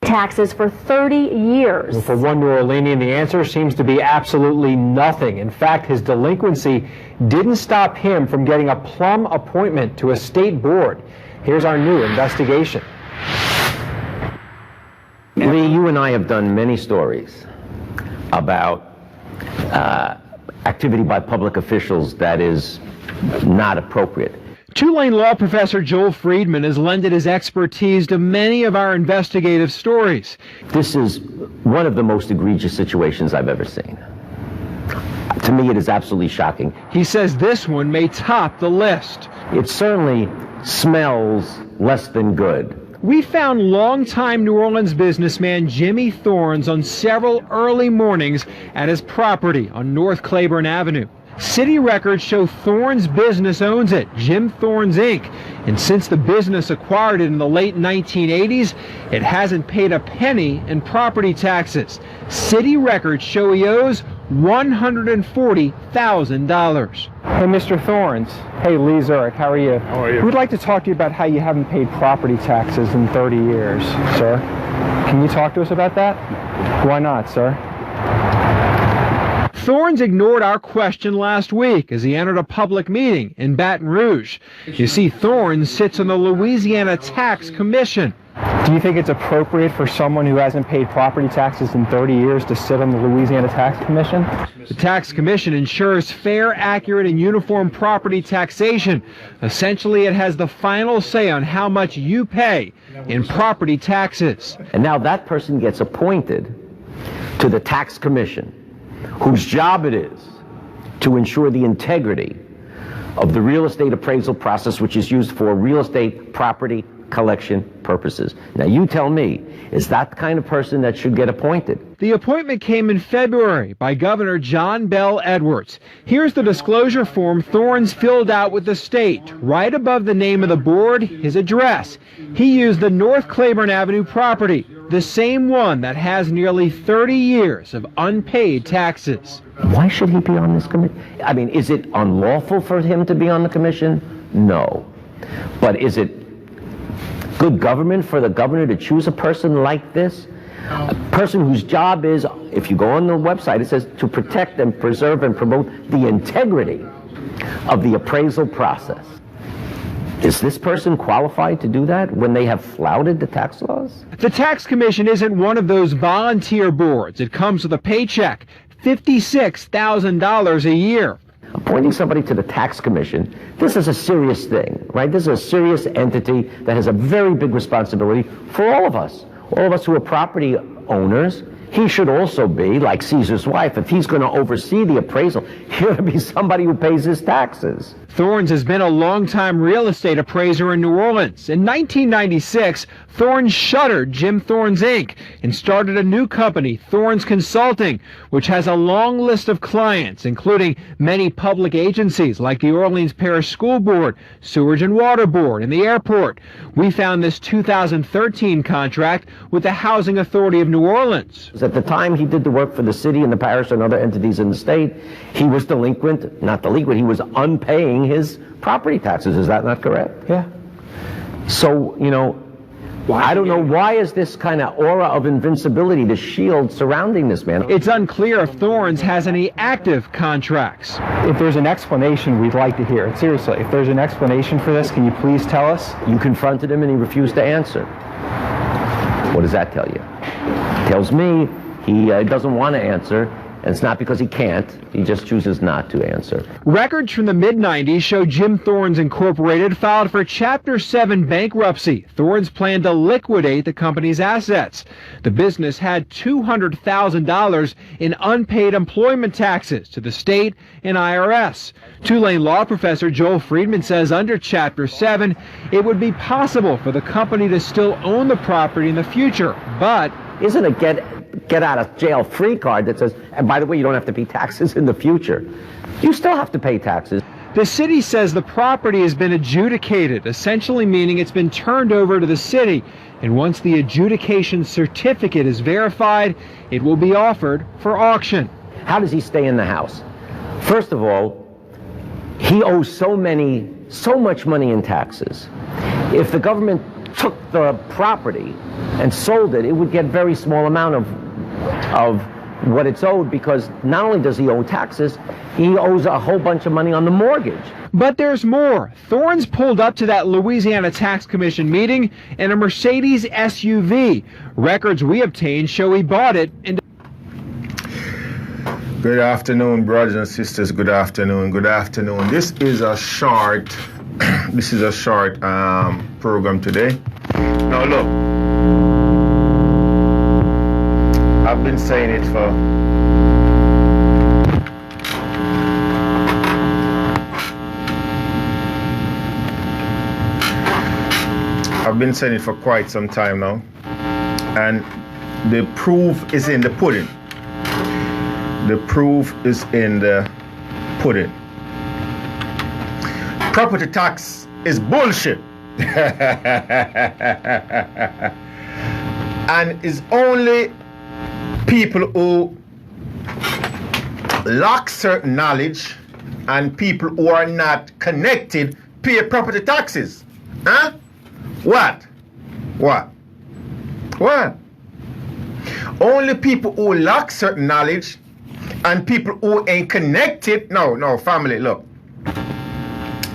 taxes for 30 years. Well, for one New Orleanian, the answer seems to be absolutely nothing. In fact, his delinquency didn't stop him from getting a plum appointment to a state board. Here's our new investigation. Lee, you and I have done many stories about activity by public officials that is not appropriate. Tulane law professor Joel Friedman has lended his expertise to many of our investigative stories. This is one of the most egregious situations I've ever seen. To me, it is absolutely shocking. He says this one may top the list. It certainly smells less than good. We found longtime New Orleans businessman Jimmy Thorns on several early mornings at his property on North Claiborne Avenue. City records show Thorns' business owns it, Jim Thorns Inc. And since the business acquired it in the late 1980s, it hasn't paid a penny in property taxes. City records show he owes $140,000. Hey, Mr. Thorns. Hey, Lee Zurich, how are you? How are you? We'd like to talk to you about how you haven't paid property taxes in 30 years, sir. Can you talk to us about that? Why not, sir? Thorns ignored our question last week as he entered a public meeting in Baton Rouge. You see, Thorns sits on the Louisiana Tax Commission. Do you think it's appropriate for someone who hasn't paid property taxes in 30 years to sit on the Louisiana Tax Commission? The Tax Commission ensures fair, accurate, and uniform property taxation. Essentially, it has the final say on how much you pay in property taxes. And now that person gets appointed to the Tax Commission, whose job it is to ensure the integrity of the real estate appraisal process, which is used for real estate property collection purposes. Now you tell me, is that the kind of person that should get appointed? The appointment came in February by Governor John Bell Edwards. Here's the disclosure form Thorns filled out with the state. Right above the name of the board, his address. He used the North Claiborne Avenue property, the same one that has nearly 30 years of unpaid taxes. Why should he be on this commission? I mean, is it unlawful for him to be on the commission? No. But is it good government for the governor to choose a person like this? A person whose job is, if you go on the website, it says to protect and preserve and promote the integrity of the appraisal process. Is this person qualified to do that when they have flouted the tax laws? The Tax Commission isn't one of those volunteer boards. It comes with a paycheck, $56,000 a year. Appointing somebody to the Tax Commission, this is a serious thing, right? This is a serious entity that has a very big responsibility for all of us who are property owners. He should also be, like Caesar's wife, if he's going to oversee the appraisal, he ought to be somebody who pays his taxes. Thorns has been a longtime real estate appraiser in New Orleans. In 1996, Thorns shuttered Jim Thorns Inc. and started a new company, Thorns Consulting, which has a long list of clients, including many public agencies like the Orleans Parish School Board, Sewerage and Water Board, and the airport. We found this 2013 contract with the Housing Authority of New Orleans. At the time he did the work for the city and the parish and other entities in the state, he was not delinquent, he was unpaying his property taxes. Is that not correct? Yeah. So, you know, I don't know, why is this kind of aura of invincibility, the shield surrounding this man? It's unclear if Thorns has any active contracts. If there's an explanation, we'd like to hear it. Seriously, if there's an explanation for this, can you please tell us? You confronted him and he refused to answer. What does that tell you? It tells me he doesn't want to answer. And it's not because he can't, he just chooses not to answer. Records from the mid-90s show Jim Thorns Incorporated filed for Chapter 7 bankruptcy. Thorns planned to liquidate the company's assets. The business had $200,000 in unpaid employment taxes to the state and IRS. Tulane law professor Joel Friedman says under Chapter 7, it would be possible for the company to still own the property in the future, but isn't a get out of jail free card that says, and by the way, you don't have to pay taxes in the future. You still have to pay taxes. The city says the property has been adjudicated, essentially meaning it's been turned over to the city. And once the adjudication certificate is verified, it will be offered for auction. How does he stay in the house? First of all, he owes so much money in taxes. If the government took the property and sold it, it would get very small amount of what it's owed, because not only does he owe taxes, he owes a whole bunch of money on the mortgage. But there's more. Thorns pulled up to that Louisiana Tax Commission meeting in a Mercedes SUV. Records we obtained show he bought it in. Good afternoon, brothers and sisters. Good afternoon. Good afternoon. This is a short program today. Now look, I've been saying it for quite some time now, and the proof is in the pudding. The proof is in the pudding. Property tax is bullshit. And it's only people who lack certain knowledge and people who are not connected pay property taxes. Huh? What? Only people who lack certain knowledge and people who ain't connected. No, family, look.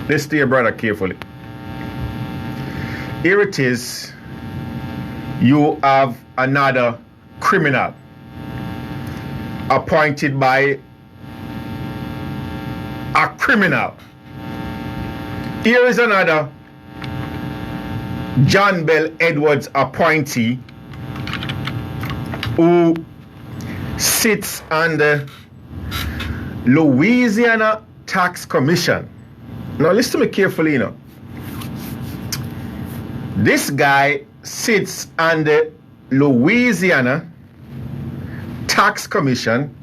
Listen to your brother carefully. Here it is. You have another criminal appointed by a criminal. Here is another John Bell Edwards appointee who sits on the Louisiana Tax Commission. Now listen to me carefully, This guy sits on the Louisiana Tax Commission,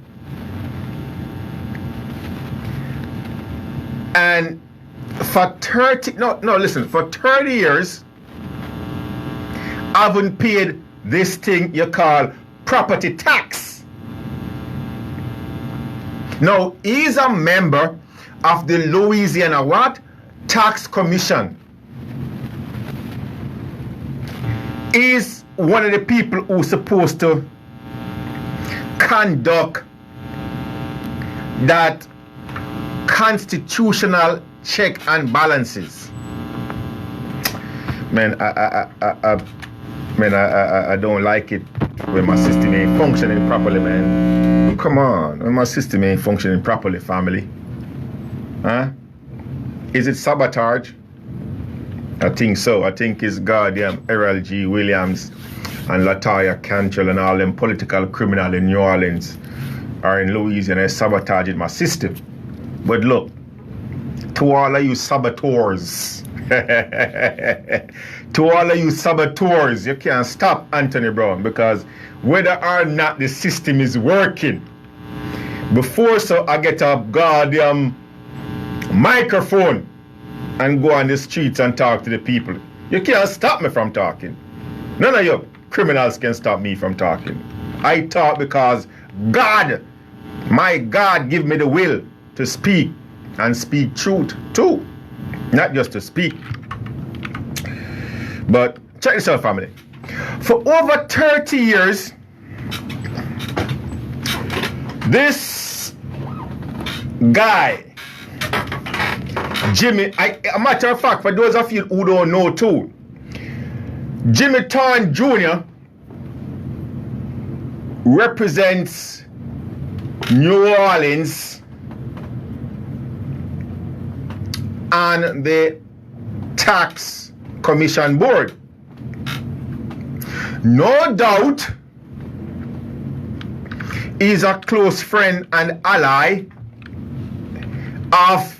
and for 30 years haven't paid this thing you call property tax. Now he's a member of the Louisiana Tax Commission. Is one of the people who's supposed to conduct that constitutional check and balances. Man, I don't like it when my system ain't functioning properly, man. Come on, when my system ain't functioning properly, family. Huh? Is it sabotage? I think so. I think it's goddamn Errol G. Williams and Latoya Cantrell and all them political criminals in New Orleans are in Louisiana sabotaging my system. But look, to all of you saboteurs, you can't stop Anthony Brown, because whether or not the system is working, before so I get a goddamn microphone and go on the streets and talk to the people. You can't stop me from talking. None of you criminals can stop me from talking. I talk because God, my God, give me the will to speak, and speak truth too. Not just to speak. But check this out, family. For over 30 years, this guy, Jimmy, a matter of fact, for those of you who don't know too, Jimmy Thorne Jr. represents New Orleans on the Tax Commission Board. No doubt he's a close friend and ally of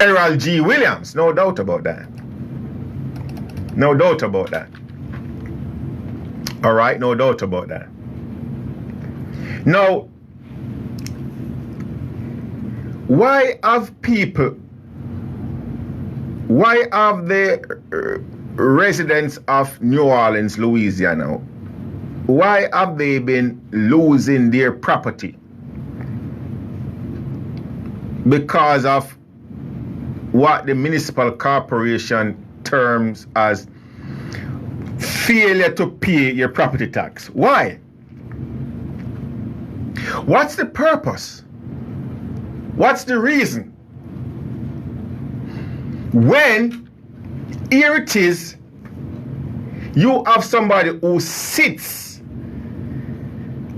Errol G. Williams. No doubt about that. No doubt about that. All right, no doubt about that. Now, why have the residents of New Orleans, Louisiana, why have they been losing their property? Because of what the municipal corporation terms as failure to pay your property tax. Why? What's the purpose? What's the reason? When here it is, you have somebody who sits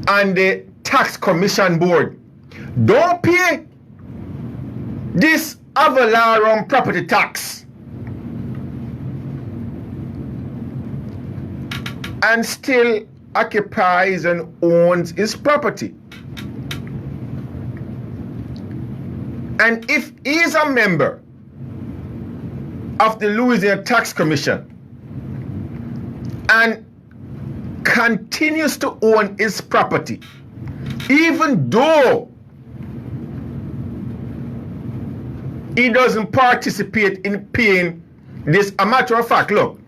on the tax commission board, don't pay this Avalarum property tax, and still occupies and owns his property. And if he is a member of the Louisiana Tax Commission and continues to own his property, even though he doesn't participate in paying this, a matter of fact, look,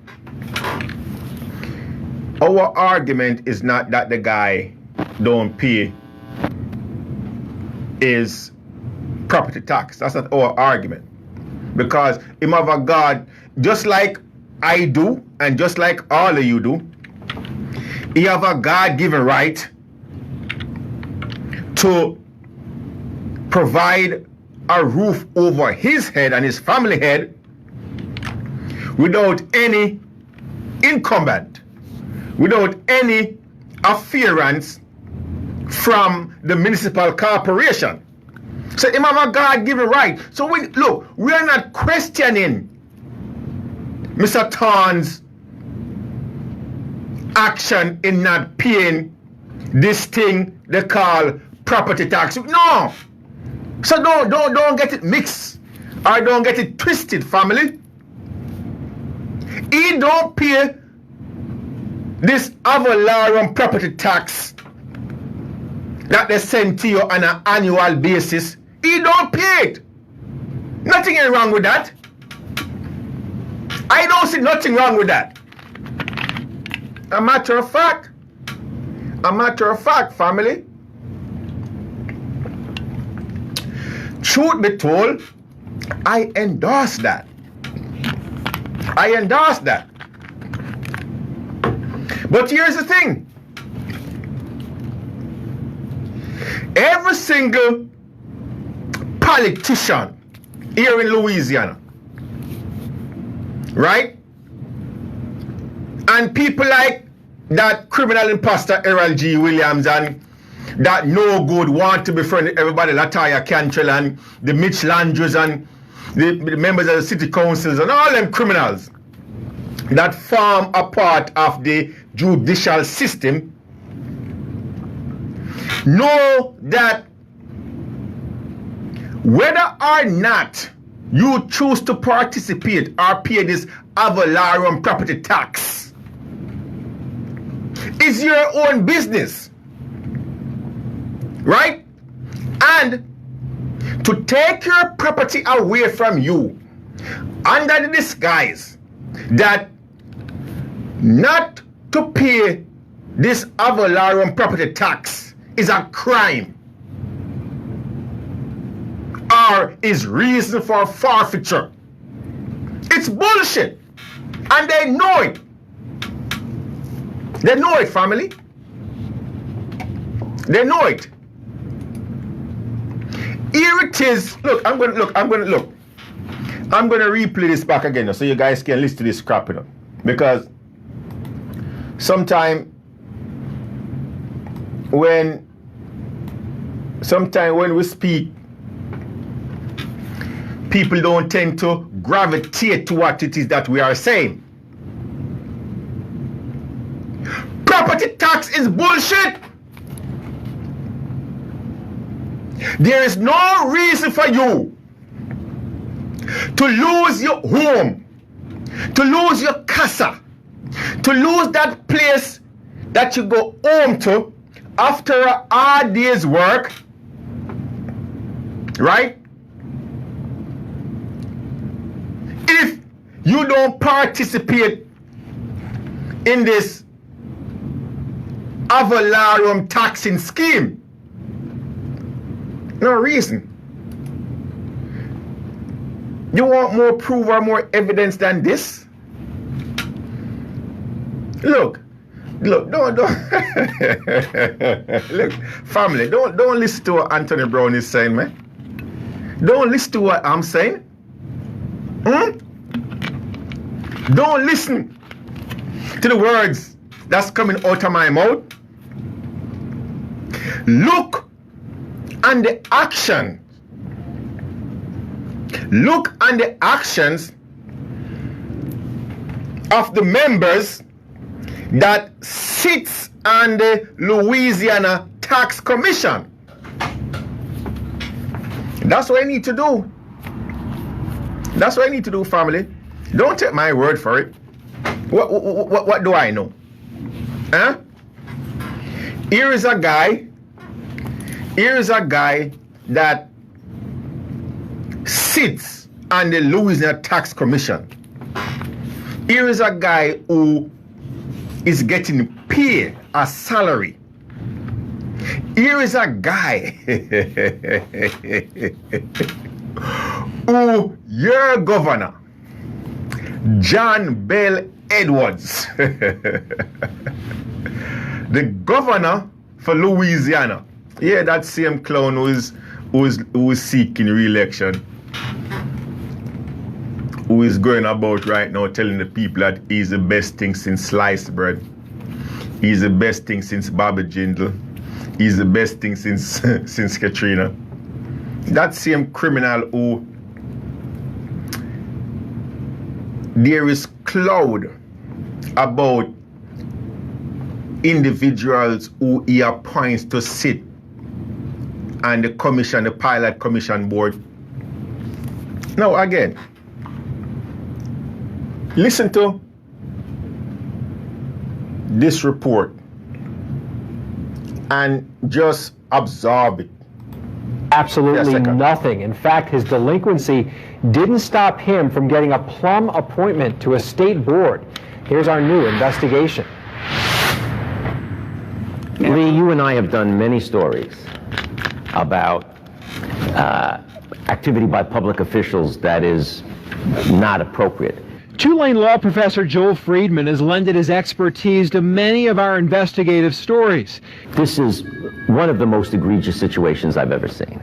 our argument is not that the guy don't pay his property tax. That's not our argument. Because him have a God, just like I do, and just like all of you do, he have a God-given right to provide a roof over his head and his family head without any incumbent, without any interference from the municipal corporation. So him have a God-given right. So we are not questioning Mr. Thorne's action in not paying this thing they call property tax. No. So don't get it mixed or don't get it twisted, family. He don't pay this Avalarum property tax that they send to you on an annual basis. He don't pay it. Nothing is wrong with that. I don't see nothing wrong with that. A matter of fact, family, truth be told, I endorse that. But here's the thing. Every single politician here in Louisiana, right? And people like that criminal imposter Errol G. Williams and that no good want to befriend everybody, Lataya Cantrell and the Mitch Landrews and the members of the city councils and all them criminals that form a part of the judicial system know that whether or not you choose to participate or pay this Avalarum property tax is your own business, right? And to take your property away from you under the disguise that not to pay this Avalarum property tax is a crime or is reason for forfeiture. It's bullshit. And they know it. They know it, family. They know it. Here it is. Look, I'm gonna replay this back again so you guys can listen to this crap, because sometime when we speak, people don't tend to gravitate to what it is that we are saying. Property tax is bullshit. There is no reason for you to lose your home, to lose your casa, to lose that place that you go home to after a hard day's work, right? If you don't participate in this Avalarum taxing scheme. No reason. You want more proof or more evidence than this? Look, don't look, family, don't listen to what Anthony Brown is saying, man. Don't listen to what I'm saying. Don't listen to the words that's coming out of my mouth. Look on the action. Look on the actions of the members that sits on the Louisiana Tax Commission. That's what I need to do. That's what I need to do, family. Don't take my word for it. What do I know? Huh? Here is a guy that sits on the Louisiana Tax Commission. Here is a guy who is getting paid a salary. Here is a guy who your governor, John Bell Edwards, the governor for Louisiana. Yeah, that same clown who is seeking re-election, who is going about right now telling the people that he's the best thing since sliced bread. He's the best thing since Bobby Jindal. He's the best thing since Katrina. That same criminal who there is cloud about individuals who he appoints to sit on the commission, the pilot commission board. Now again, listen to this report and just absorb it. Absolutely nothing. In fact, his delinquency didn't stop him from getting a plum appointment to a state board. Here's our new investigation. Lee, you and I have done many stories about activity by public officials that is not appropriate. Tulane law professor Joel Friedman has lended his expertise to many of our investigative stories. This is one of the most egregious situations I've ever seen.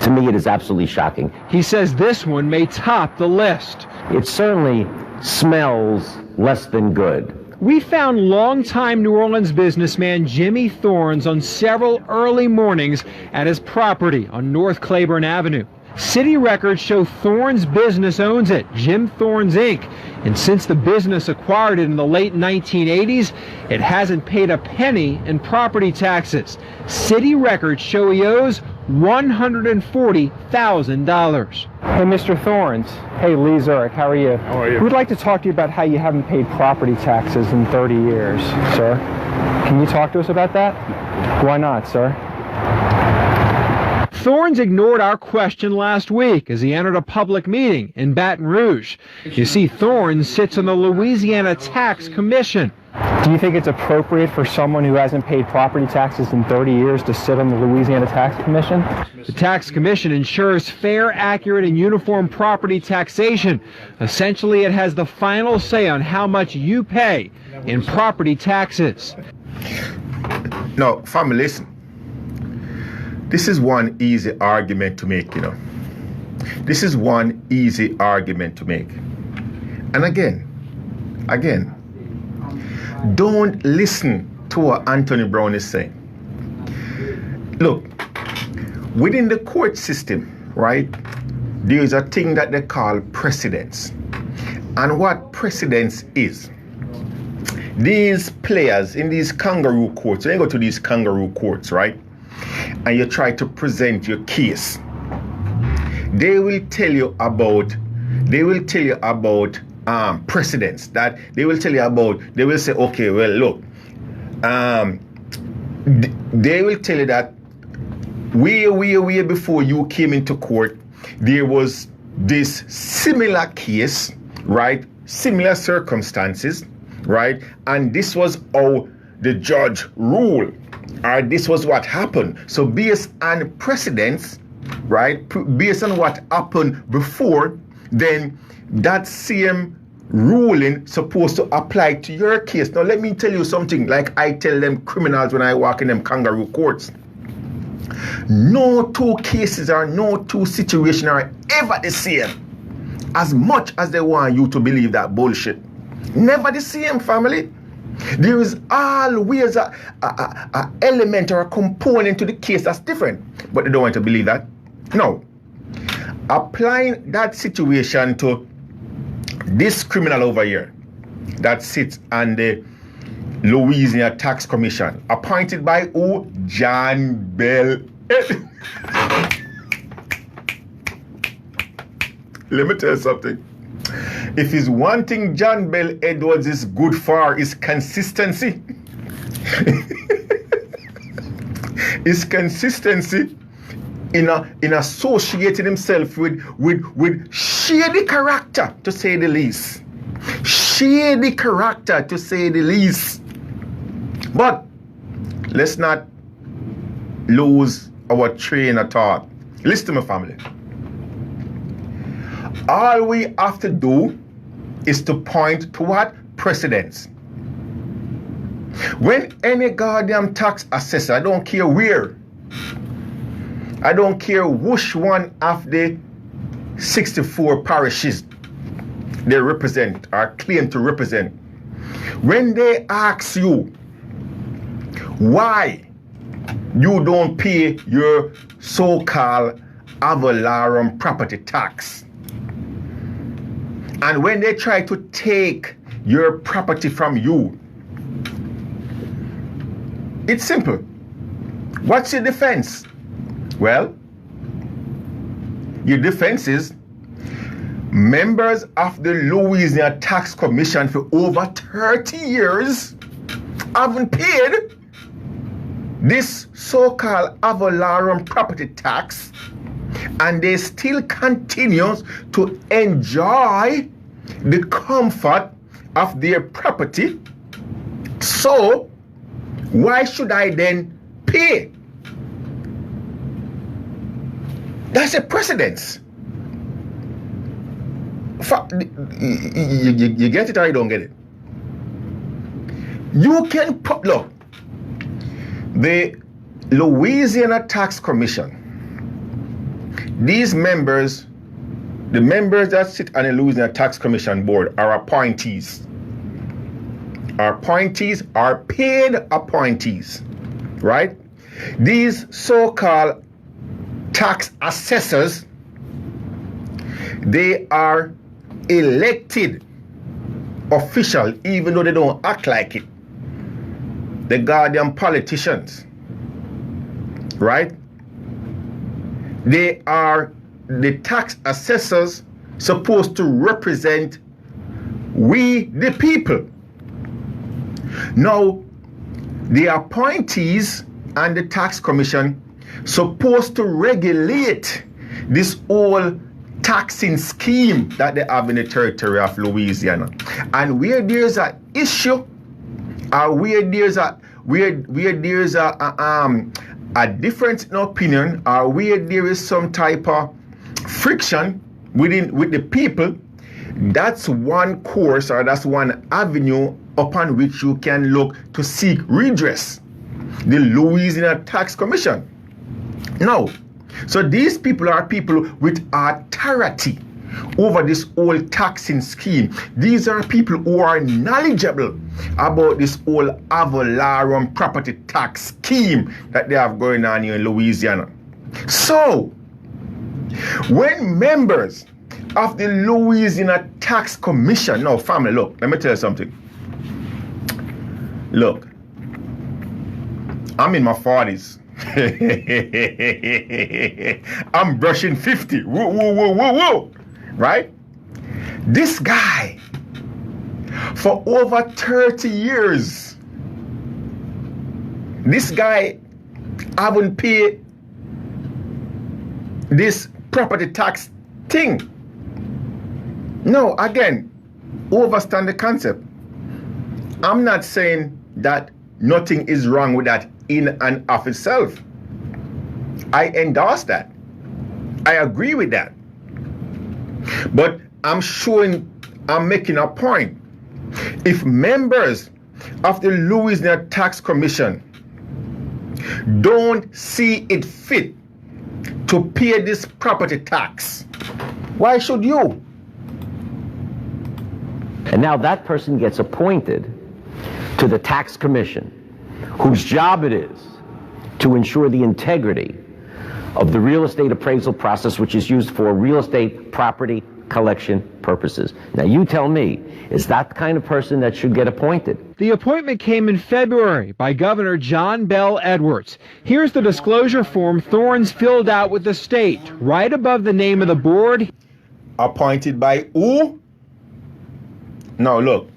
To me, it is absolutely shocking. He says this one may top the list. It certainly smells less than good. We found longtime New Orleans businessman Jimmy Thorns on several early mornings at his property on North Claiborne Avenue. City records show Thorns' business owns it, Jim Thorns Inc. And since the business acquired it in the late 1980s, it hasn't paid a penny in property taxes. City records show he owes $140,000. Hey, Mr. Thorns. Hey, Lee Zurich. How are you? How are you? We'd like to talk to you about how you haven't paid property taxes in 30 years, sir. Can you talk to us about that? Why not, sir? Thorns ignored our question last week as he entered a public meeting in Baton Rouge. You see, Thorns sits on the Louisiana Tax Commission. Do you think it's appropriate for someone who hasn't paid property taxes in 30 years to sit on the Louisiana Tax Commission? The Tax Commission ensures fair, accurate, and uniform property taxation. Essentially, it has the final say on how much you pay in property taxes. Now, family, listen. This is one easy argument to make, This is one easy argument to make. And again, don't listen to what Anthony Brown is saying. Look, within the court system, right, there is a thing that they call precedence. And what precedence is, these players in these kangaroo courts, when you go to these kangaroo courts, right, and you try to present your case, they will tell you about precedents, that they will tell you about. They will say, okay, well, look, they will tell you that way before you came into court, there was this similar case, right, similar circumstances, right, and this was how the judge ruled, or this was what happened. So based on precedents, right, based on what happened before, then that same ruling supposed to apply to your case. Now let me tell you something, like I tell them criminals when I walk in them kangaroo courts. No two cases or no two situations are ever the same, as much as they want you to believe that bullshit. Never the same, family. There is always a element or a component to the case that's different, but they don't want to believe that. No. Applying that situation to this criminal over here that sits on the Louisiana Tax Commission, appointed by who? John Bell. Let me tell you something. If it's one thing John Bell Edwards is good for, is consistency. Is consistency in associating himself with shady character, to say the least. Shady character, to say the least. But let's not lose our train of thought. Listen to me, family. All we have to do is to point to what? Precedents. When any goddamn tax assessor, I don't care where, I don't care which one of the 64 parishes they represent or claim to represent, when they ask you why you don't pay your so-called ad valorem property tax, and when they try to take your property from you, it's simple. What's your defense? Well, your defense is members of the Louisiana Tax Commission for over 30 years haven't paid this so-called ad valorem property tax, and they still continue to enjoy the comfort of their property. So why should I then pay? That's a precedence. You get it or you don't get it? You can put, look, the Louisiana Tax Commission, these members, the members that sit on the Louisiana Tax Commission board are appointees. Appointees are paid appointees, right? These so-called tax assessors, they are elected official, even though they don't act like it. The goddamn politicians, right? They are the tax assessors supposed to represent we the people. Now, the appointees and the tax commission supposed to regulate this whole taxing scheme that they have in the territory of Louisiana. And where there's an issue, or where there's a difference in opinion, or where there is some type of friction with the people, that's one course, or that's one avenue upon which you can look to seek redress. The Louisiana Tax Commission. Now, so these people are people with authority over this whole taxing scheme. These are people who are knowledgeable about this whole ad valorem property tax scheme that they have going on here in Louisiana. So, when members of the Louisiana Tax Commission, now family, look, let me tell you something. Look, I'm in my 40s. I'm brushing 50. Whoa, whoa, whoa, whoa, whoa. Right? This guy, for over 30 years, this guy haven't paid this property tax thing. No, again, overstand the concept. I'm not saying that nothing is wrong with that in and of itself. I endorse that. I agree with that. But I'm showing I'm making a point. If members of the Louisiana Tax Commission don't see it fit to pay this property tax, why should you? And now that person gets appointed to the tax commission, whose job it is to ensure the integrity of the real estate appraisal process, which is used for real estate property collection purposes. Now you tell me, is that the kind of person that should get appointed? The appointment came in February by Governor John Bel Edwards. Here's the disclosure form Thorns filled out with the state. Right above the name of the board. Appointed by who? Now look.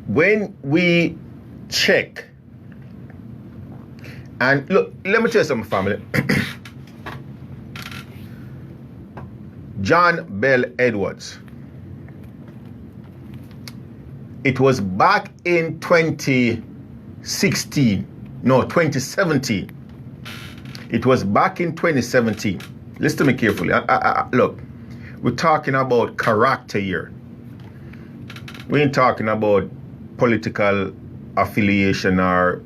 When we check, and look, let me tell you something, family. John Bel Edwards. It was back in 2017. It was back in 2017. Listen to me carefully. Look, we're talking about character here. We ain't talking about political affiliation or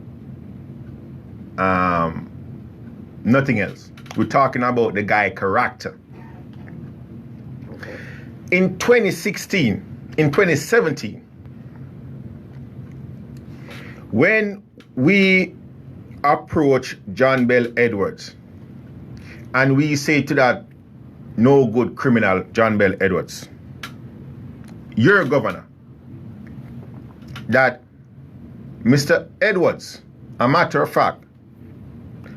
nothing else. We're talking about the guy character. In 2017, when we approach John Bel Edwards and we say to that no good criminal John Bel Edwards, you're a governor, that Mr. Edwards, a matter of fact,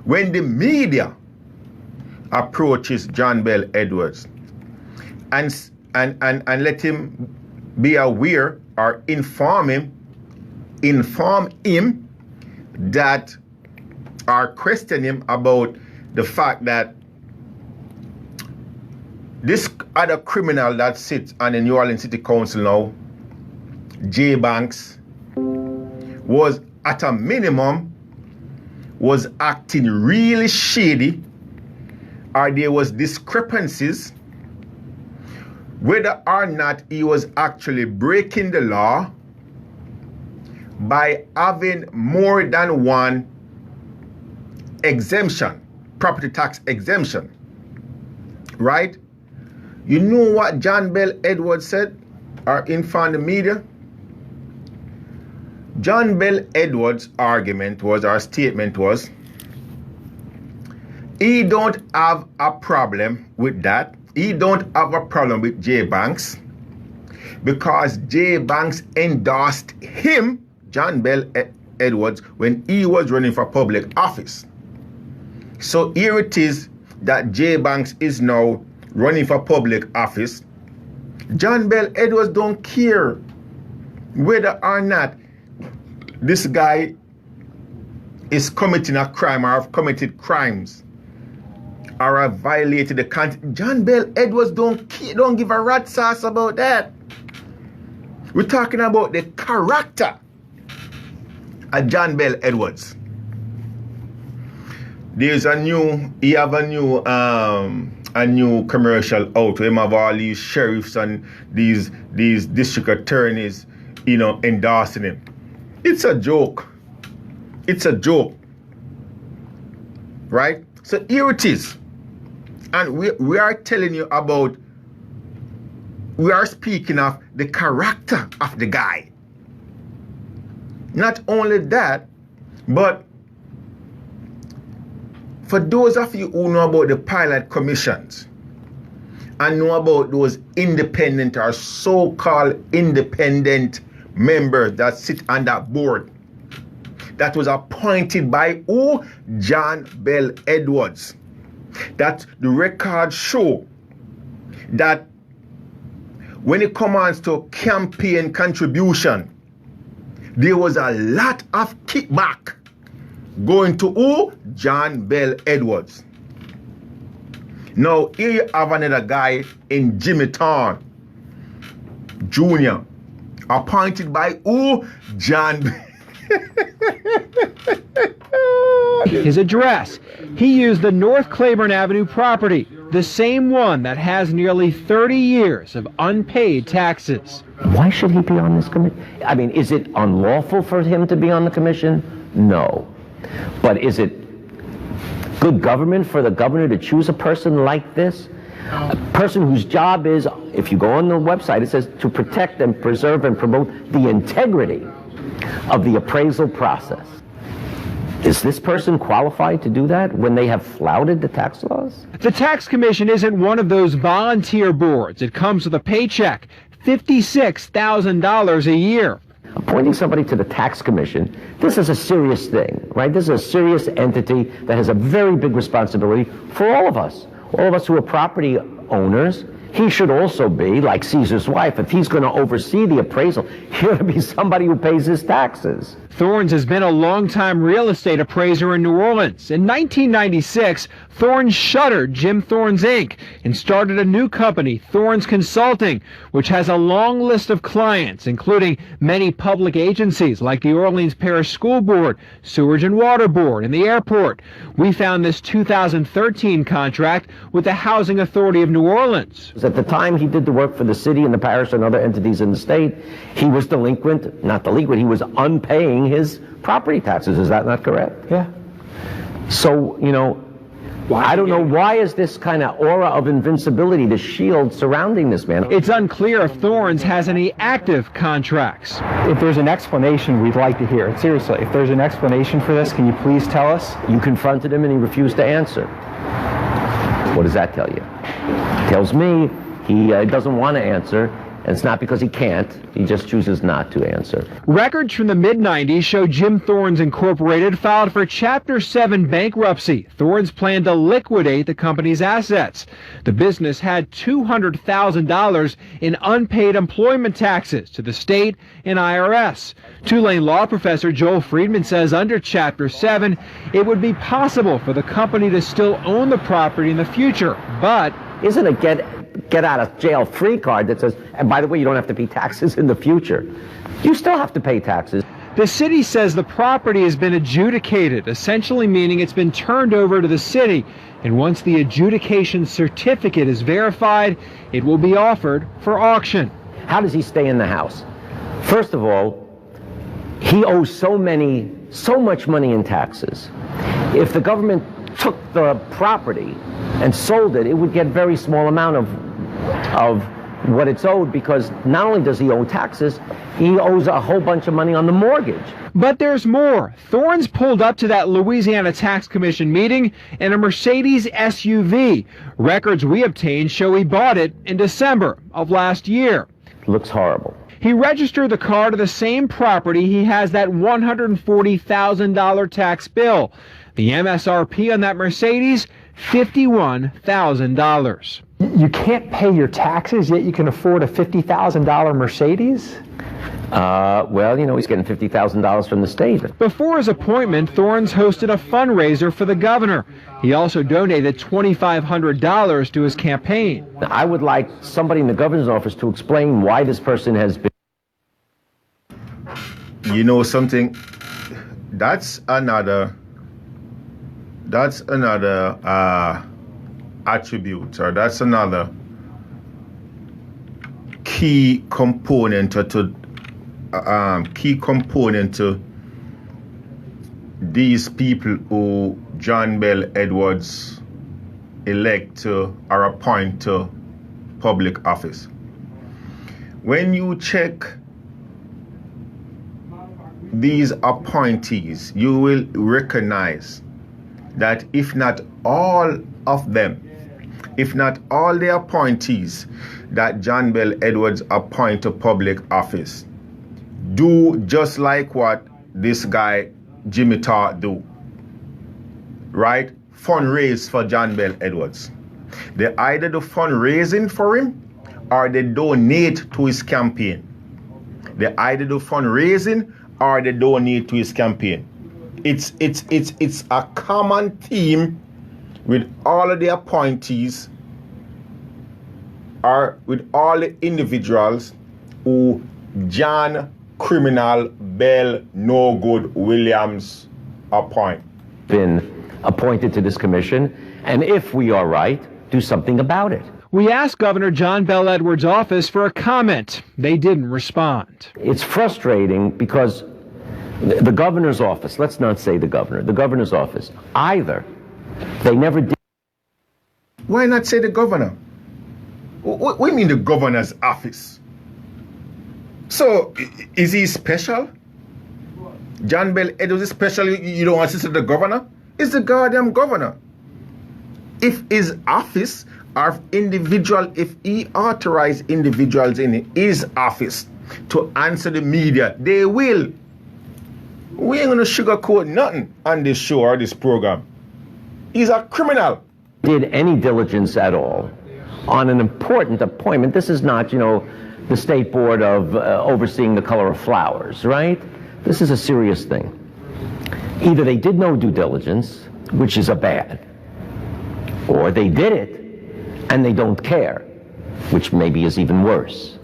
when the media approaches John Bel Edwards and let him be aware or inform him that or question him about the fact that this other criminal that sits on the New Orleans City Council now, Jay Banks, was at a minimum was acting really shady, or there was discrepancies whether or not he was actually breaking the law by having more than one exemption, property tax exemption, right? You know what John Bel Edwards said or informed the media? John Bel Edwards' argument was, or statement was, he don't have a problem with that. He don't have a problem with Jay Banks because Jay Banks endorsed him, John Bel Edwards, when he was running for public office. So here it is that Jay Banks is now running for public office. John Bel Edwards don't care whether or not this guy is committing a crime or have committed crimes or have violated the content. John Bel Edwards don't give a rat's ass about that. We're talking about the character of John Bel Edwards. There's a new commercial out where him have all these sheriffs and these district attorneys, endorsing him. It's a joke. It's a joke. Right? So here it is. And we are telling you about, we are speaking of the character of the guy. Not only that, but for those of you who know about the pilot commissions and know about those independent or so-called independent members that sit on that board, that was appointed by who? John Bel Edwards. That the records show that when it comes to campaign contribution, there was a lot of kickback going to who? John Bel Edwards. Now here you have another guy in Jimmy Thorn Jr., appointed by who? John His address. He used the North Claiborne Avenue property, the same one that has nearly 30 years of unpaid taxes. Why should he be on this commission? I mean, is it unlawful for him to be on the commission? No. But is it good government for the governor to choose a person like this? A person whose job is, if you go on the website, it says to protect and preserve and promote the integrity of the appraisal process. Is this person qualified to do that when they have flouted the tax laws? The tax commission isn't one of those volunteer boards. It comes with a paycheck, $56,000 a year. Appointing somebody to the tax commission, this is a serious thing, right? This is a serious entity that has a very big responsibility for all of us who are property owners. He should also be, like Caesar's wife, if he's going to oversee the appraisal, he ought to be somebody who pays his taxes. Thorns has been a longtime real estate appraiser in New Orleans. In 1996, Thorns shuttered Jim Thorns Inc. and started a new company, Thorns Consulting, which has a long list of clients, including many public agencies like the Orleans Parish School Board, Sewerage and Water Board, and the airport. We found this 2013 contract with the Housing Authority of New Orleans. At the time he did the work for the city and the parish and other entities in the state, he was delinquent, not delinquent, he was unpaying his property taxes. Is that not correct? Yeah. So, you know, I don't know, why is this kind of aura of invincibility, the shield surrounding this man? It's unclear if Thorns has any active contracts. If there's an explanation, we'd like to hear it. Seriously, if there's an explanation for this, can you please tell us? You confronted him and he refused to answer. What does that tell you? It tells me he doesn't want to answer. And it's not because he can't, he just chooses not to answer. Records from the mid-90s show Jim Thorns Incorporated filed for Chapter 7 bankruptcy. Thorns planned to liquidate the company's assets. The business had $200,000 in unpaid employment taxes to the state and IRS. Tulane law professor Joel Friedman says under Chapter 7, it would be possible for the company to still own the property in the future, but isn't a get out of jail free card that says, and by the way, you don't have to pay taxes in the future. You still have to pay taxes. The city says the property has been adjudicated, essentially meaning it's been turned over to the city. And once the adjudication certificate is verified, it will be offered for auction. How does he stay in the house? First of all, he owes so much money in taxes. If the government took the property and sold it, it would get very small amount of what it's owed, because not only does he owe taxes, he owes a whole bunch of money on the mortgage. But there's more. Thorns pulled up to that Louisiana Tax Commission meeting in a Mercedes SUV. Records we obtained show he bought it in December of last year. Looks horrible. He registered the car to the same property he has that $140,000 tax bill. The MSRP on that Mercedes, $51,000. You can't pay your taxes, yet you can afford a $50,000 Mercedes? Well, you know, he's getting $50,000 from the state. Before his appointment, Thorns hosted a fundraiser for the governor. He also donated $2,500 to his campaign. Now, I would like somebody in the governor's office to explain why this person has been... You know something? That's another attribute, or that's another key component to these people who John Bel Edwards elect to or appoint to public office. When you check these appointees, you will recognize that if not all of them, if not all the appointees that John Bel Edwards appoint to public office, do just like what this guy Jimmy Tartt do, right? Fundraise for John Bel Edwards. They either do fundraising for him or they donate to his campaign. They either do fundraising or they donate to his campaign. It's a common theme with all of the appointees or with all the individuals who John criminal Bell No Good Williams appoint? Been appointed to this commission, and if we are right, do something about it. We asked Governor John Bell Edwards' office for a comment. They didn't respond. It's frustrating because the governor's office, let's not say the governor, the governor's office, either they never did. Why not say the governor? What do you mean the governor's office? So, is he special? John Bell Edwards is special, you don't want to say the governor? It's the goddamn governor. If his office or individual, if he authorized individuals in his office to answer the media, they will. We ain't gonna sugarcoat nothing on this show or this program. He's a criminal. Did any diligence at all on an important appointment. This is not, the State Board of overseeing the color of flowers, right? This is a serious thing. Either they did no due diligence, which is a bad, or they did it and they don't care, which maybe is even worse.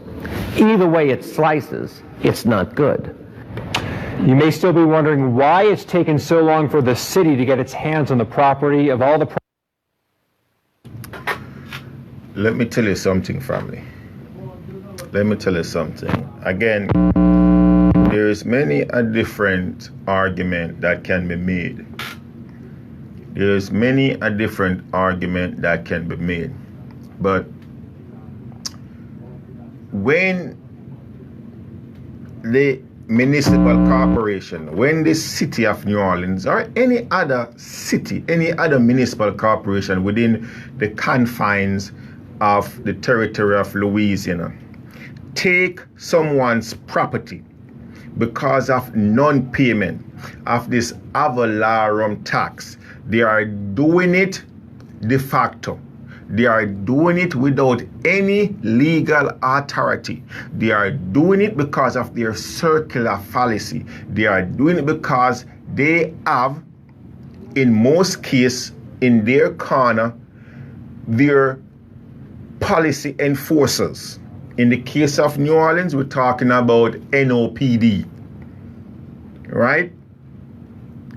Either way it slices, it's not good. You may still be wondering why it's taken so long for the city to get its hands on the property of all the... Let me tell you something, family. Let me tell you something. Again, there is many a different argument that can be made. There is many a different argument that can be made. But when the municipal corporation, when the city of New Orleans or any other city, any other municipal corporation within the confines of the territory of Louisiana take someone's property because of non-payment of this ad valorem tax, they are doing it de facto. They are doing it without any legal authority. They are doing it because of their circular fallacy. They are doing it because they have, in most cases, in their corner, their policy enforcers. In the case of New Orleans, we're talking about NOPD, right?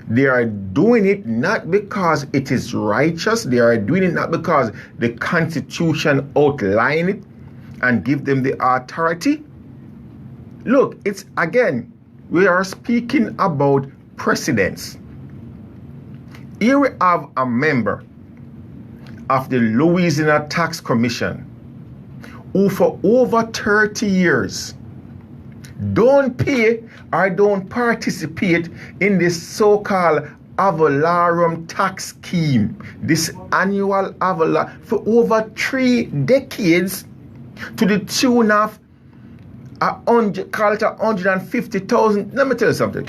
They are doing it not because it is righteous. They are doing it not because the Constitution outline it and give them the authority. Look, it's again, we are speaking about precedents. Here we have a member of the Louisiana Tax Commission who for over 30 years don't pay or don't participate in this so-called ad valorem tax scheme, this annual ad valorem, for over 3 decades, to the tune of $150,000. Let me tell you something.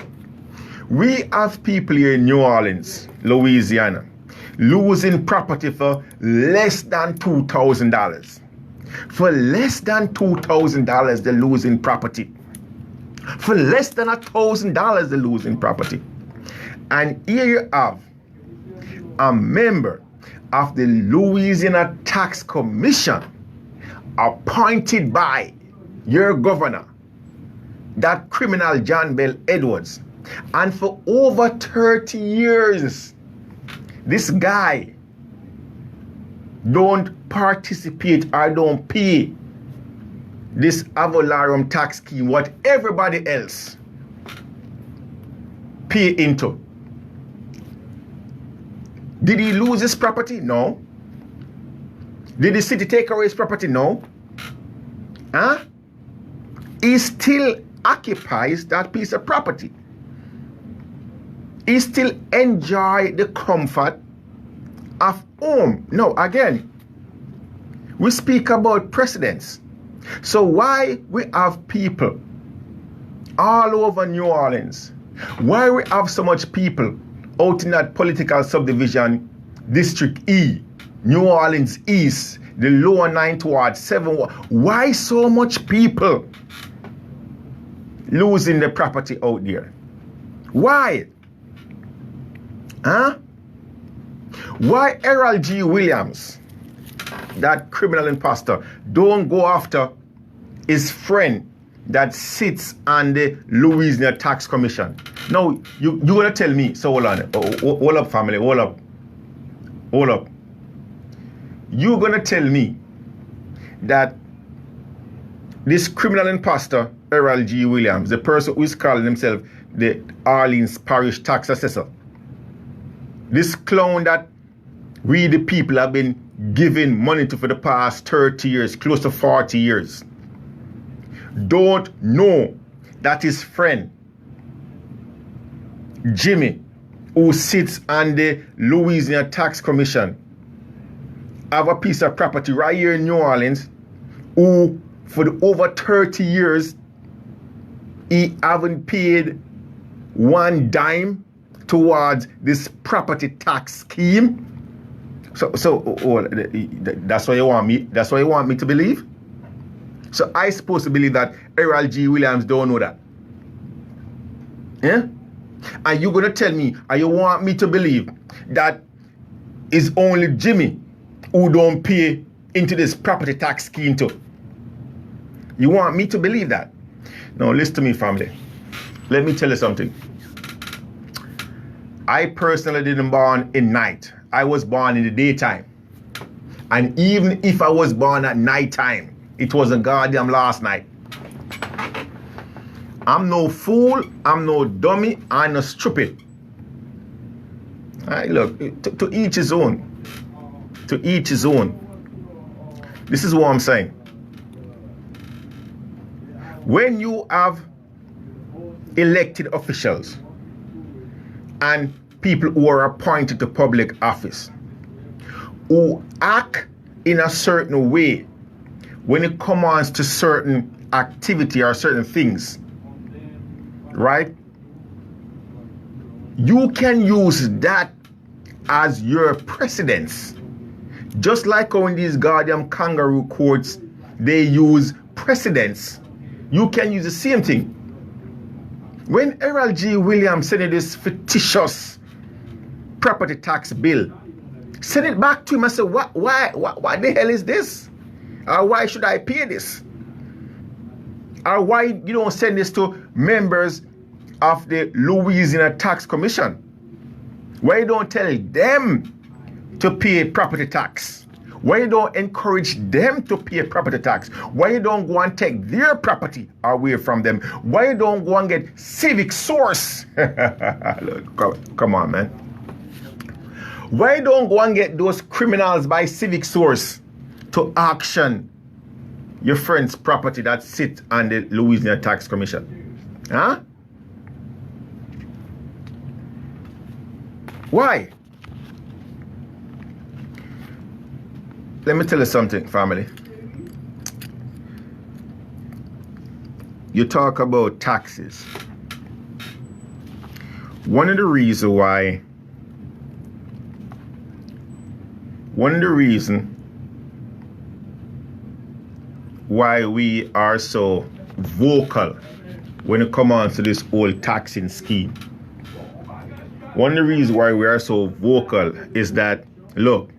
We have people here in New Orleans, Louisiana, losing property for less than $2,000. For less than $2,000, they're losing property. For less than $1,000, they're losing property. And here you have a member of the Louisiana Tax Commission appointed by your governor, that criminal John Bell Edwards. And for over 30 years, this guy don't participate or don't pay this ad valorem tax scheme, what everybody else pay into. Did he lose his property? No. Did the city take away his property? No. Huh? He still occupies that piece of property. He still enjoy the comfort of home. No, again, we speak about precedents. So why we have people all over New Orleans? Why we have so much people out in that political subdivision, District E, New Orleans East, the lower 9th Ward, 7th Ward? Why so much people losing the property out there? Why? Huh? Why Harold G. Williams, that criminal imposter, don't go after his friend, that sits on the Louisiana Tax Commission. Now, you're going to tell me, so hold on, hold up, family, hold up. You're going to tell me that this criminal imposter, Errol G. Williams, the person who is calling himself the Orleans Parish Tax Assessor, this clown that we the people have been giving money to for the past 30 years, close to 40 years, don't know that his friend, Jimmy, who sits on the Louisiana Tax Commission, have a piece of property right here in New Orleans, who for the over 30 years, he haven't paid one dime towards this property tax scheme. So that's what you want me. That's what you want me to believe. So I supposed to believe that Errol G. Williams don't know that. Yeah? And you're gonna tell me, and you want me to believe that it's only Jimmy who don't pay into this property tax scheme too. You want me to believe that? Now listen to me, family. Let me tell you something. I personally didn't born in night. I was born in the daytime. And even if I was born at nighttime, it was a goddamn last night. I'm no fool, I'm no dummy, I'm no stupid. Alright, look, to each his own. To each his own. This is what I'm saying. When you have elected officials and people who are appointed to public office who act in a certain way when it comes to certain activity or certain things, right? You can use that as your precedence. Just like how in these goddamn kangaroo courts, they use precedence. You can use the same thing. When Errol G. Williams sent this fictitious property tax bill, send it back to him and say, what the hell is this? Or why should I pay this? Or why you don't send this to members of the Louisiana Tax Commission? Why you don't tell them to pay property tax? Why you don't encourage them to pay property tax? Why you don't go and take their property away from them? Why you don't go and get civic source? Come on, man. Why you don't go and get those criminals by civic source to auction your friend's property that sits on the Louisiana Tax Commission? Huh? Why? Let me tell you something, family. You talk about taxes. One of the reasons why we are so vocal when it comes to this whole taxing scheme. One of the reasons why we are so vocal is that, look,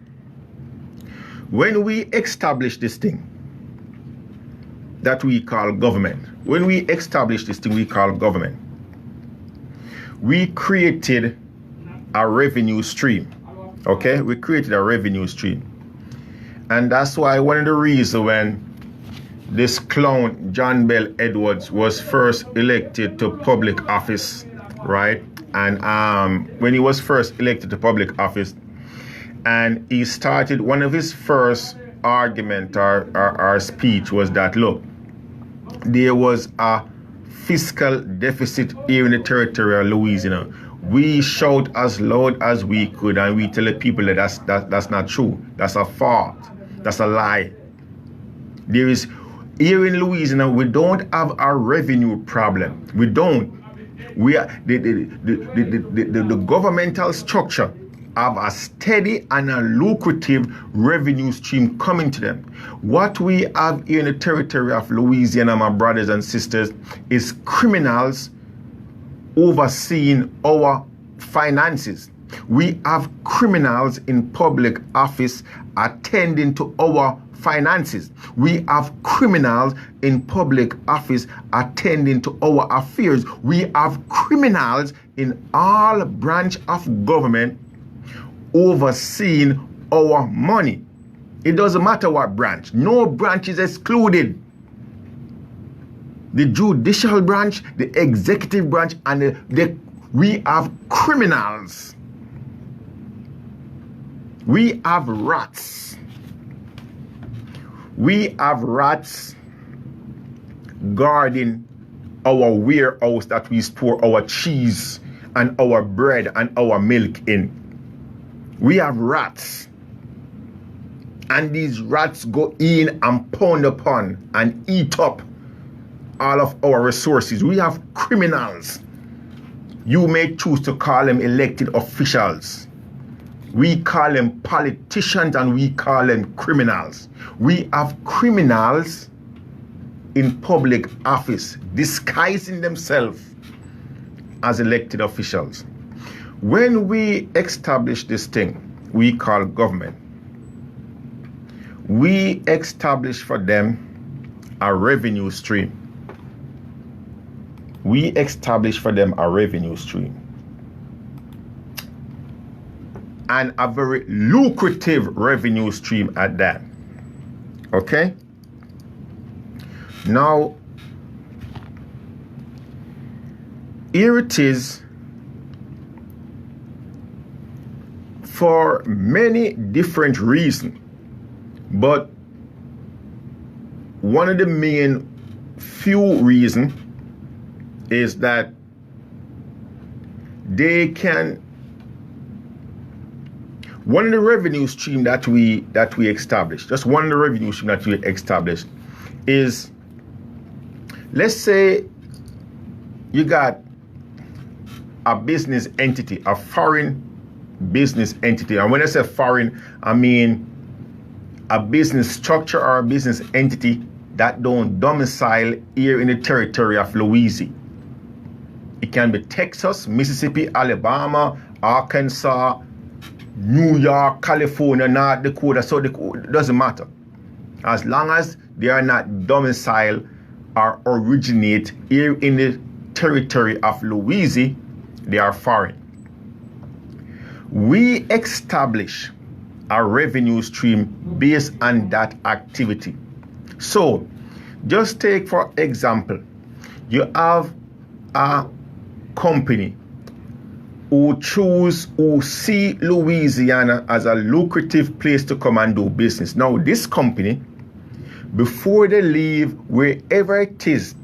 when we establish this thing that we call government, we created a revenue stream. Okay? We created a revenue stream. And that's why one of the reasons when this clown, John Bell Edwards, was first elected to public office, right? And when he was first elected to public office, and he started, one of his first argument or speech was that, look, there was a fiscal deficit here in the territory of Louisiana. We shout as loud as we could, and we tell the people that that's not true. That's a fault. That's a lie. There is, here in Louisiana, we don't have a revenue problem. We don't. We are the governmental structure have a steady and a lucrative revenue stream coming to them. What we have here in the territory of Louisiana, my brothers and sisters, is criminals overseeing our finances. We have criminals in public office attending to our finances. We have criminals in public office attending to our affairs. We have criminals in all branch of government overseeing our money. It doesn't matter what branch. No branch is excluded. The judicial branch, the executive branch, and we have criminals. We have rats. We have rats guarding our warehouse that we store our cheese and our bread and our milk in. We have rats. And these rats go in and pound upon and eat up all of our resources. We have criminals. You may choose to call them elected officials. We call them politicians and we call them criminals. We have criminals in public office disguising themselves as elected officials. When we establish this thing we call government, we establish for them a revenue stream. We establish for them a revenue stream. And a very lucrative revenue stream at that. Okay? Now, here it is for many different reasons. But one of the main few reasons is that they can. One of the revenue stream that we established, just one of the revenue stream that we established is, let's say you got a business entity, a foreign business entity. And when I say foreign, I mean a business structure or a business entity that don't domicile here in the territory of Louisiana. It can be Texas, Mississippi, Alabama, Arkansas, New York, California, North Dakota, South Dakota. It doesn't matter. As long as they are not domicile or originate here in the territory of Louisiana, they are foreign. We establish a revenue stream based on that activity. So, just take for example, you have a company who see Louisiana as a lucrative place to come and do business. Now, this company, before they leave wherever it is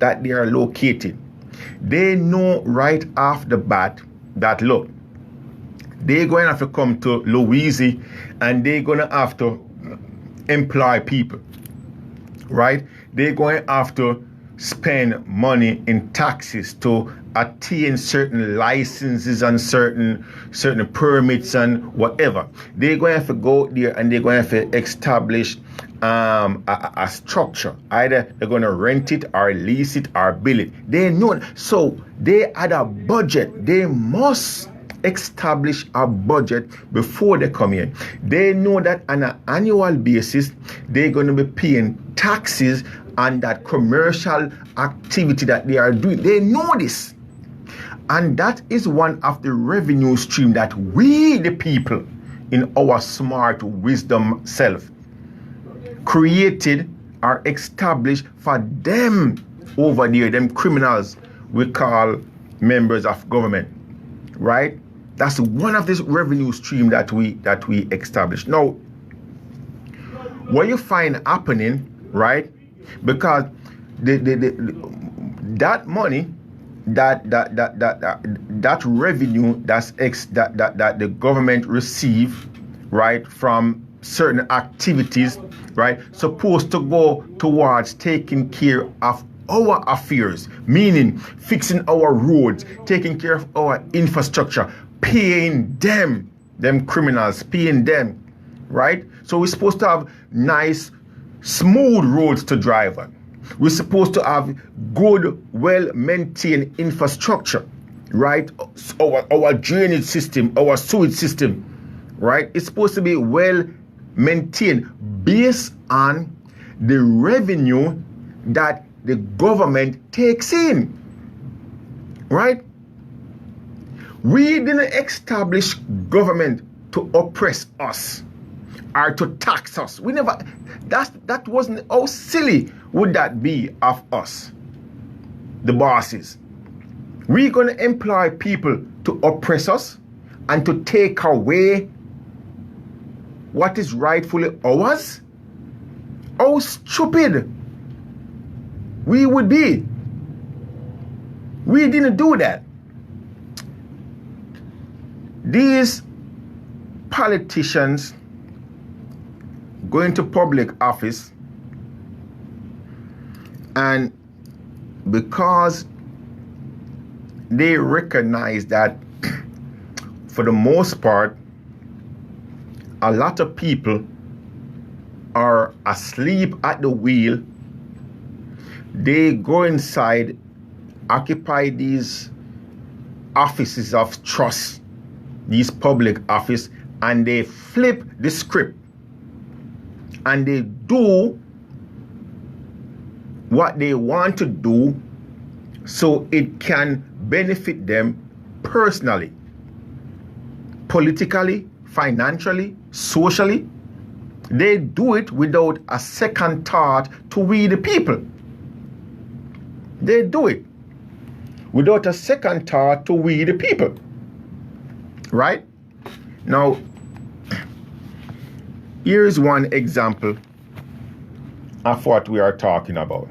that they are located, they know right off the bat that, look, they're going to have to come to Louisiana and they're going to have to employ people, right? They're going to have to spend money in taxes to attain certain licenses and certain permits and whatever. They're going to have to go there and they're going to have to establish a structure. Either they're going to rent it or lease it or build it. They know. So they had a budget. They must establish a budget before they come in. They know that on an annual basis, they're going to be paying taxes on that commercial activity that they are doing. They know this. And that is one of the revenue stream that we, the people, in our smart wisdom self, created or established for them over there, them criminals we call members of government, right? That's one of this revenue stream that we established. Now, what you find happening, right? Because that money, that revenue that the government receive, right, from certain activities, right, supposed to go towards taking care of our affairs, meaning fixing our roads, taking care of our infrastructure, paying them criminals, paying them, right? So we're supposed to have nice, smooth roads to drive on. We're supposed to have good, well-maintained infrastructure, right? Our drainage system, our sewage system, right? It's supposed to be well maintained based on the revenue that the government takes in. Right? We didn't establish government to oppress us or to tax us. We never, that wasn't, how silly would that be of us, the bosses? We're going to employ people to oppress us and to take away what is rightfully ours? How stupid we would be. We didn't do that. These politicians go into public office, and because they recognize that for the most part a lot of people are asleep at the wheel, they go inside, occupy these offices of trust, these public office, and they flip the script and they do what they want to do so it can benefit them personally, politically, financially, socially. They do it without a second thought to we the people. They do it without a second thought to we the people. Right? Now, here's one example of what we are talking about.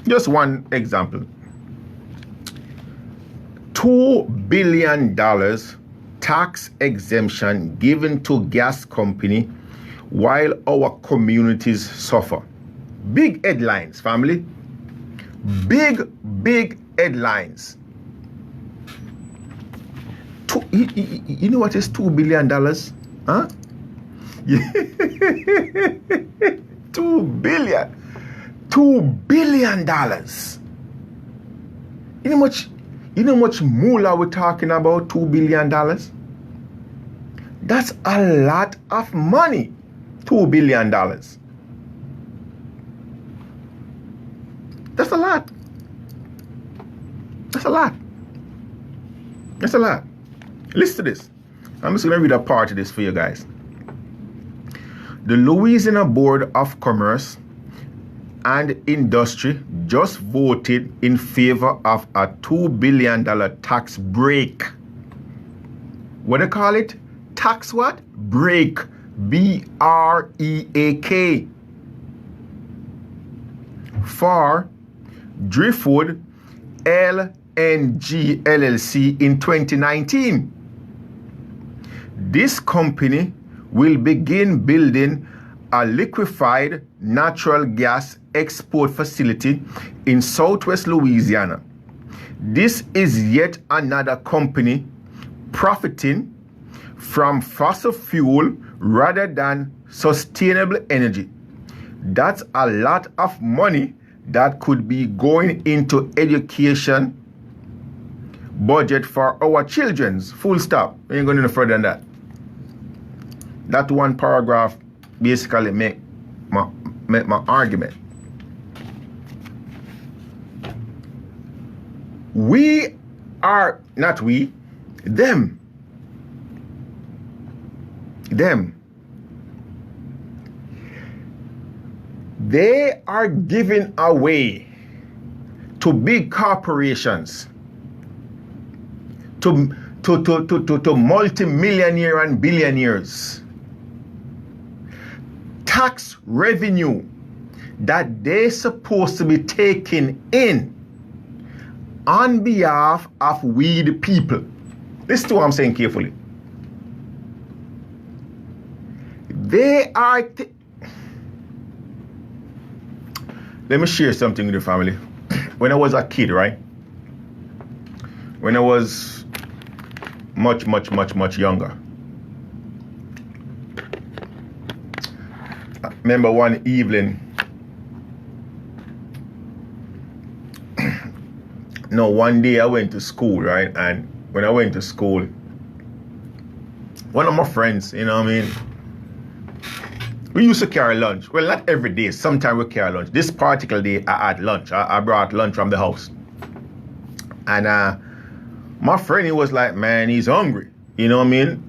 Just one example. $2 billion tax exemption given to gas company while our communities suffer. Big headlines, family. Big headlines. You know what is $2 billion? Huh? $2 billion. $2 billion. You know much moolah we're talking about? $2 billion. That's a lot of money. $2 billion. That's a lot. That's a lot. That's a lot. Listen to this. I'm just going to read a part of this for you guys. The Louisiana Board of Commerce and Industry just voted in favor of a $2 billion tax break. What do they call it? Tax what? Break. B-R-E-A-K. For Driftwood LNG LLC in 2019. This company will begin building a liquefied natural gas export facility in southwest Louisiana. This is yet another company profiting from fossil fuel rather than sustainable energy. That's a lot of money that could be going into education budget for our children's. Full stop. We ain't going any further than that. That one paragraph basically make my argument. We are, not we, them. They are giving away to big corporations, to multi-millionaire and billionaires, tax revenue that they're supposed to be taking in on behalf of we the people. Listen to what I'm saying carefully. They are... Let me share something with the family. When I was a kid, right? When I was much younger. I remember one evening, one day I went to school, right? And when I went to school, one of my friends, you know what I mean? we used to carry lunch. Well, not every day. Sometimes we carry lunch. This particular day, I had lunch. I brought lunch from the house. And my friend, he was like, man, he's hungry. You know what I mean?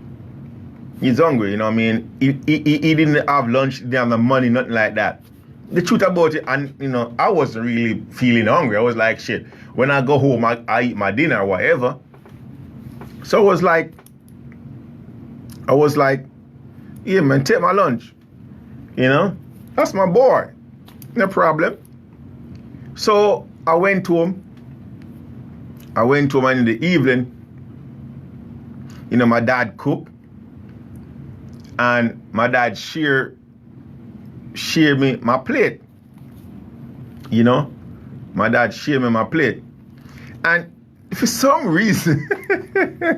He's hungry, you know what I mean? He didn't have lunch, he didn't have the money, nothing like that. The truth about it, and you know, I wasn't really feeling hungry. I was like, shit, when I go home, I eat my dinner or whatever. So I was like, yeah, man, take my lunch. You know? That's my boy. No problem. So I went to him. And in the evening, you know, my dad cooked. And my dad shared me my plate. You know? My dad shared me my plate. And for some reason,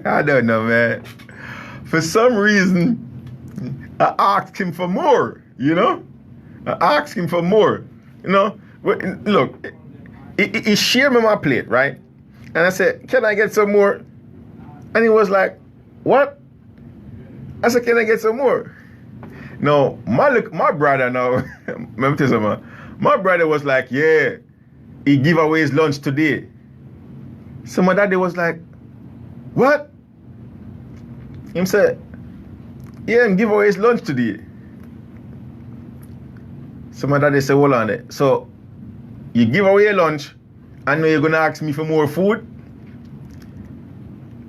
I don't know, man. For some reason, I asked him for more, you know? I asked him for more, you know? Look, he shared me my plate, right? And I said, can I get some more? And he was like, what? I said, can I get some more? No, my brother now, let me tell you something. My brother was like, yeah, he give away his lunch today. So my daddy was like, what? Him said, yeah, him give away his lunch today. So my daddy said, hold on there. So you give away your lunch, and now you're gonna ask me for more food?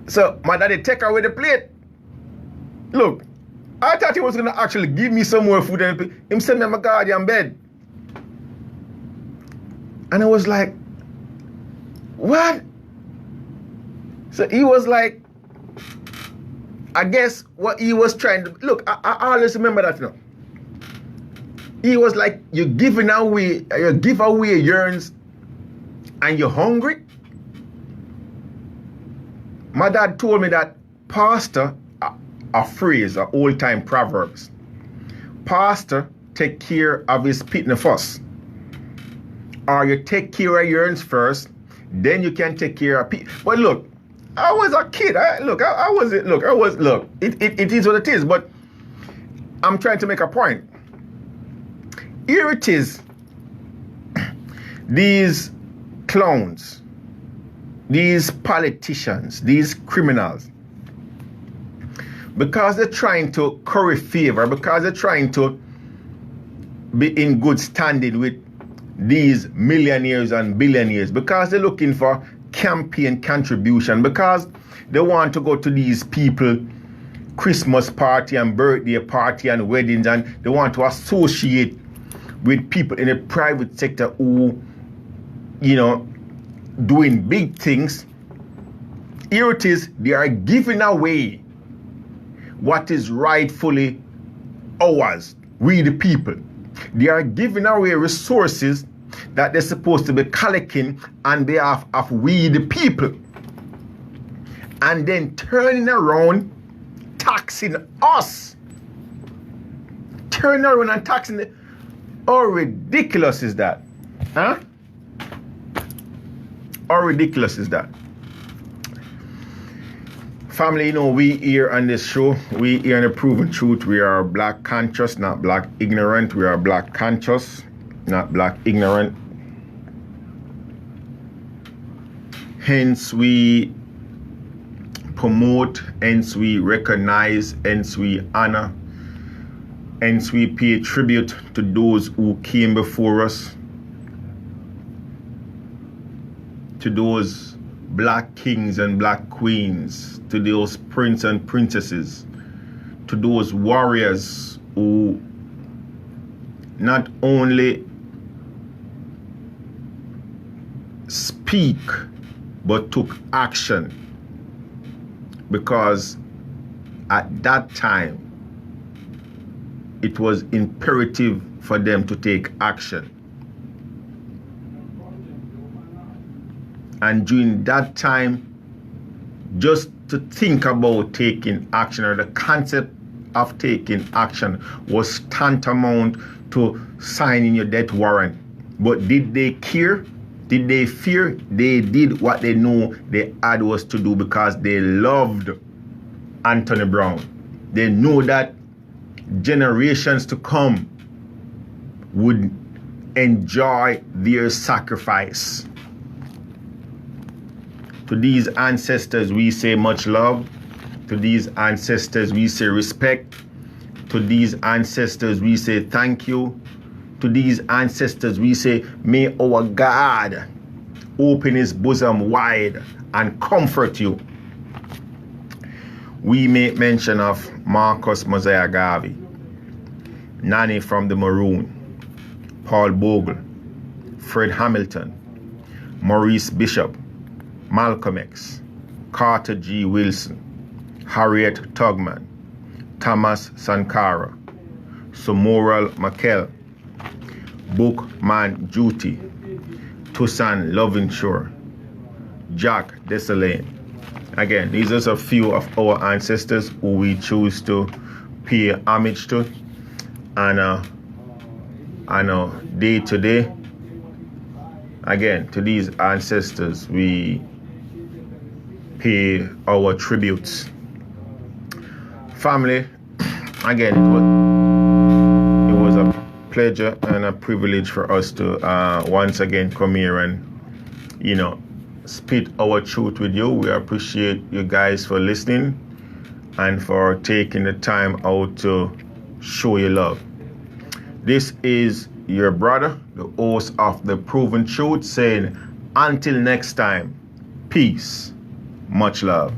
So my daddy take away the plate. Look, I thought he was gonna actually give me some more food, and him send me my guardian bed. And I was like, what? So he was like, I guess what he was trying to, look, I always remember that, you know. He was like, you give away yearns and you're hungry? My dad told me that pastor, a phrase, an old-time proverbs. Pastor take care of his pitney first. Or you take care of yours first, then you can take care of people. But look, I was a kid. It is what it is. But I'm trying to make a point. Here it is. These clowns, these politicians, these criminals, because they're trying to curry favor, because they're trying to be in good standing with these millionaires and billionaires, because they're looking for campaign contribution, because they want to go to these people Christmas party and birthday party and weddings, and they want to associate with people in the private sector who, you know, doing big things. Here it is, they are giving away what is rightfully ours, we the people. They are giving away resources that they're supposed to be collecting on behalf of we the people, and then turning around taxing us. Turning around and taxing the, how ridiculous is that? Huh? How ridiculous is that? Family, you know, we here on this show, we here in the Proven Truth. We are black conscious, not black ignorant. We are black conscious, not black ignorant. Hence we promote, hence we recognize, hence we honor, hence we pay tribute to those who came before us, to those black kings and black queens, to those princes and princesses, to those warriors who not only speak but took action, because at that time it was imperative for them to take action. And during that time, just to think about taking action, or the concept of taking action, was tantamount to signing your death warrant. But did they care? Did they fear? They did what they knew they had was to do, because they loved Anthony Brown. They knew that generations to come would enjoy their sacrifice. To these ancestors, we say much love. To these ancestors, we say respect. To these ancestors, we say thank you. To these ancestors, we say, may our God open his bosom wide and comfort you. We make mention of Marcus Mosiah Garvey, Nanny from the Maroon, Paul Bogle, Fred Hamilton, Maurice Bishop, Malcolm X, Carter G. Wilson, Harriet Tubman, Thomas Sankara, Somoral Makell, Bookman Juti, Toussaint Louverture, Jack Dessalines. Again, these are a few of our ancestors who we choose to pay homage to. And day to day, again, to these ancestors, we pay our tributes. Family, again, it was a pleasure and a privilege for us to once again come here and, spit our truth with you. We appreciate you guys for listening and for taking the time out to show your love. This is your brother, the host of The Proven Truth, saying until next time, peace, much love.